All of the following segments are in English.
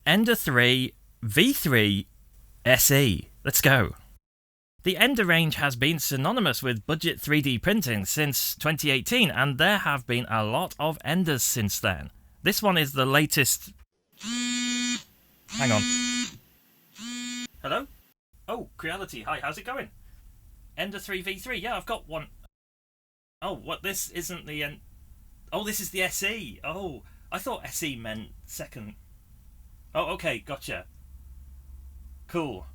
Ender 3 V3 SE. Let's go. The Ender range has been synonymous with budget 3D printing since 2018, and there have been a lot of Enders since then. This one is the latest... Hang on. Hello? Oh, Creality, hi, how's it going? Ender 3 V3, yeah, I've got one. Oh, what, this isn't the... Oh, this is the SE. Oh, I thought SE meant second... Oh, okay, gotcha. Cool.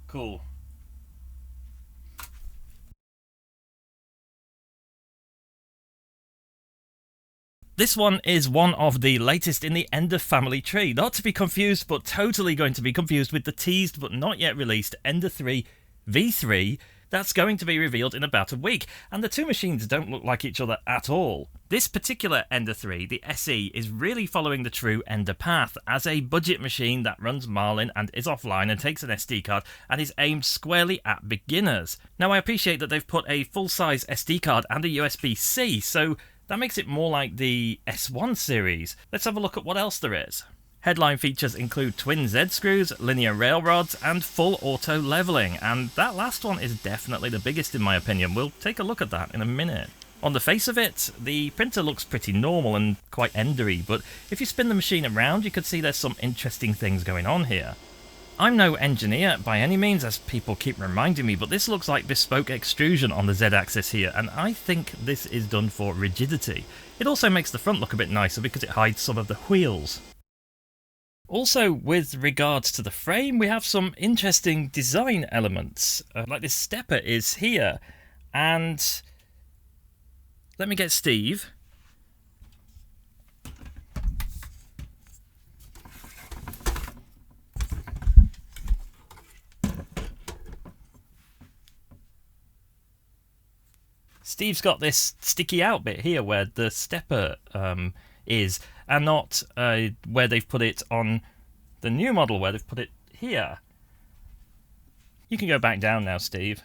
This one is one of the latest in the Ender family tree. Not to be confused, but totally going to be confused with the teased but not yet released Ender 3 V3 that's going to be revealed in about a week, and the two machines don't look like each other at all. This particular Ender 3, the SE, is really following the true Ender path as a budget machine that runs Marlin and is offline and takes an SD card and is aimed squarely at beginners. Now, I appreciate that they've put a full-size SD card and a USB-C, so that makes it more like the S1 series. Let's have a look at what else there is. Headline features include twin Z-screws, linear railrods, and full auto leveling, and that last one is definitely the biggest in my opinion. We'll take a look at that in a minute. On the face of it, the printer looks pretty normal and quite endery, but if you spin the machine around, you could see there's some interesting things going on here. I'm no engineer by any means, as people keep reminding me, but this looks like bespoke extrusion on the Z-axis here, and I think this is done for rigidity. It also makes the front look a bit nicer because it hides some of the wheels. Also, with regards to the frame, we have some interesting design elements, like this stepper is here, and let me get Steve. Steve's got this sticky out bit here where the stepper is, and not where they've put it on the new model, where they've put it here. You can go back down now, Steve.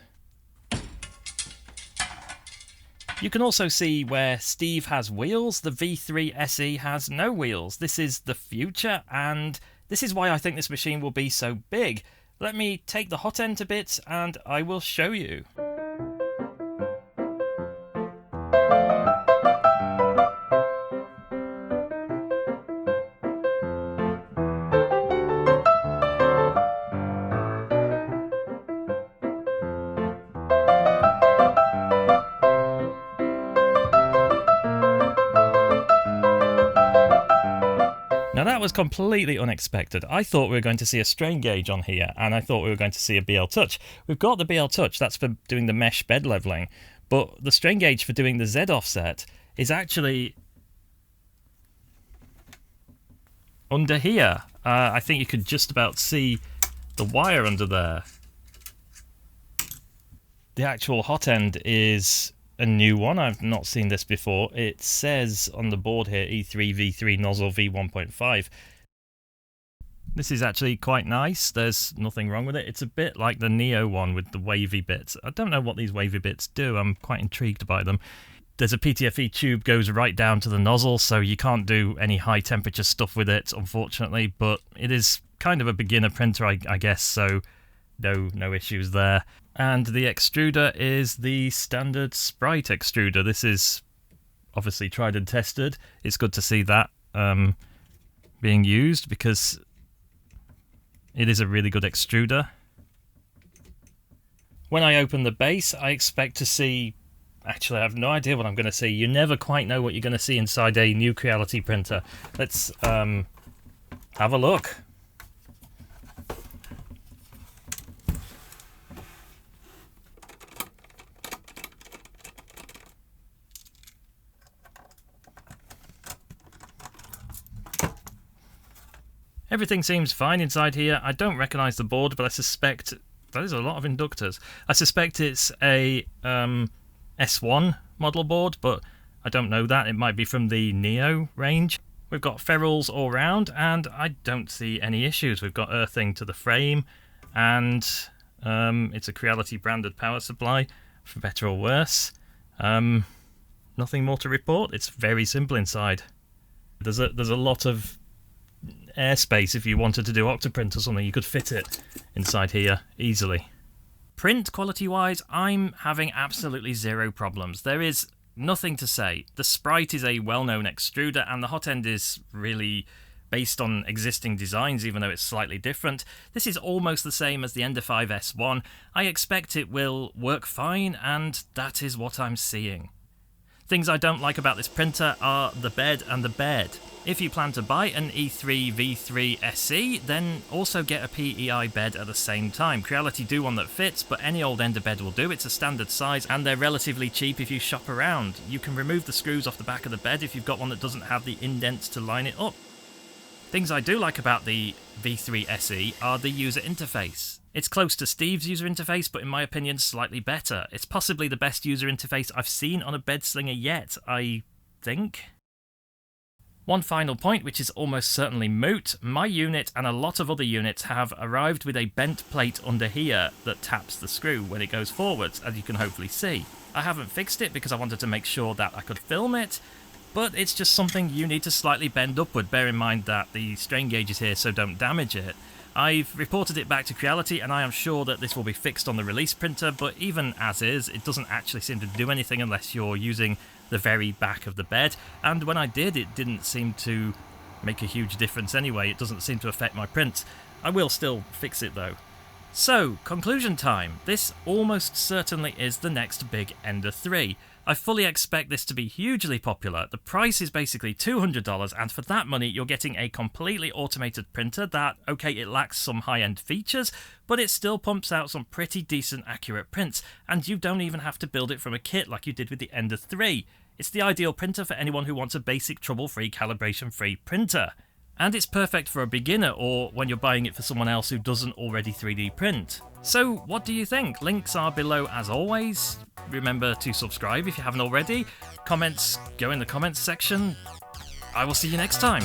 You can also see where Steve has wheels, the V3 SE has no wheels. This is the future, and this is why I think this machine will be so big. Let me take the Hotend a bit, and I will show you. Now that was completely unexpected. I thought we were going to see a strain gauge on here, and I thought we were going to see a BL Touch. We've got the BL Touch, that's for doing the mesh bed leveling, but the strain gauge for doing the Z offset is actually under here. I think you could just about see the wire under there. The actual Hotend is a new one. I've not seen this before. It says on the board here E3 V3 nozzle V1.5. This is actually quite nice. There's nothing wrong with it. It's a bit like the Neo one with the wavy bits. I don't know what these wavy bits do. I'm quite intrigued by them. There's a PTFE tube goes right down to the nozzle, so you can't do any high temperature stuff with it, unfortunately, but it is kind of a beginner printer, I guess, so no issues there. And the extruder is the standard Sprite extruder. This is obviously tried and tested. It's good to see that being used because it is a really good extruder. When I open the base, I expect to see... Actually, I have no idea what I'm going to see. You never quite know what you're going to see inside a new Creality printer. Let's have a look. Everything seems fine inside here. I don't recognise the board, but I suspect... That is a lot of inductors. I suspect it's a S1 model board, but I don't know that. It might be from the Neo range. We've got ferrules all round, and I don't see any issues. We've got earthing to the frame, and it's a Creality branded power supply, for better or worse. Nothing more to report. It's very simple inside. There's a lot of airspace if you wanted to do Octoprint or something. You could fit it inside here easily. Print quality-wise, I'm having absolutely zero problems. There is nothing to say. The Sprite is a well-known extruder, and the Hotend is really based on existing designs, even though it's slightly different. This is almost the same as the Ender 5 S1. I expect it will work fine, and that is what I'm seeing. Things I don't like about this printer are the bed and the bed. If you plan to buy an E3 V3 SE, then also get a PEI bed at the same time. Creality do one that fits, but any old Ender bed will do. It's a standard size, and they're relatively cheap if you shop around. You can remove the screws off the back of the bed if you've got one that doesn't have the indents to line it up. Things I do like about the V3 SE are the user interface. It's close to Steve's user interface, but in my opinion, slightly better. It's possibly the best user interface I've seen on a bed slinger yet, I think. One final point, which is almost certainly moot. My unit and a lot of other units have arrived with a bent plate under here that taps the screw when it goes forwards, as you can hopefully see. I haven't fixed it because I wanted to make sure that I could film it, but it's just something you need to slightly bend upward. Bear in mind that the strain gauge is here, so don't damage it. I've reported it back to Creality, and I am sure that this will be fixed on the release printer, but even as is, it doesn't actually seem to do anything unless you're using the very back of the bed, and when I did, it didn't seem to make a huge difference anyway. It doesn't seem to affect my print. I will still fix it though. So, conclusion time. This almost certainly is the next big Ender 3. I fully expect this to be hugely popular. The price is basically $200, and for that money you're getting a completely automated printer that, okay, it lacks some high-end features, but it still pumps out some pretty decent accurate prints, and you don't even have to build it from a kit like you did with the Ender 3. It's the ideal printer for anyone who wants a basic trouble-free, calibration-free printer. And it's perfect for a beginner or when you're buying it for someone else who doesn't already 3D print. So what do you think? Links are below as always. Remember to subscribe if you haven't already. Comments, go in the comments section. I will see you next time.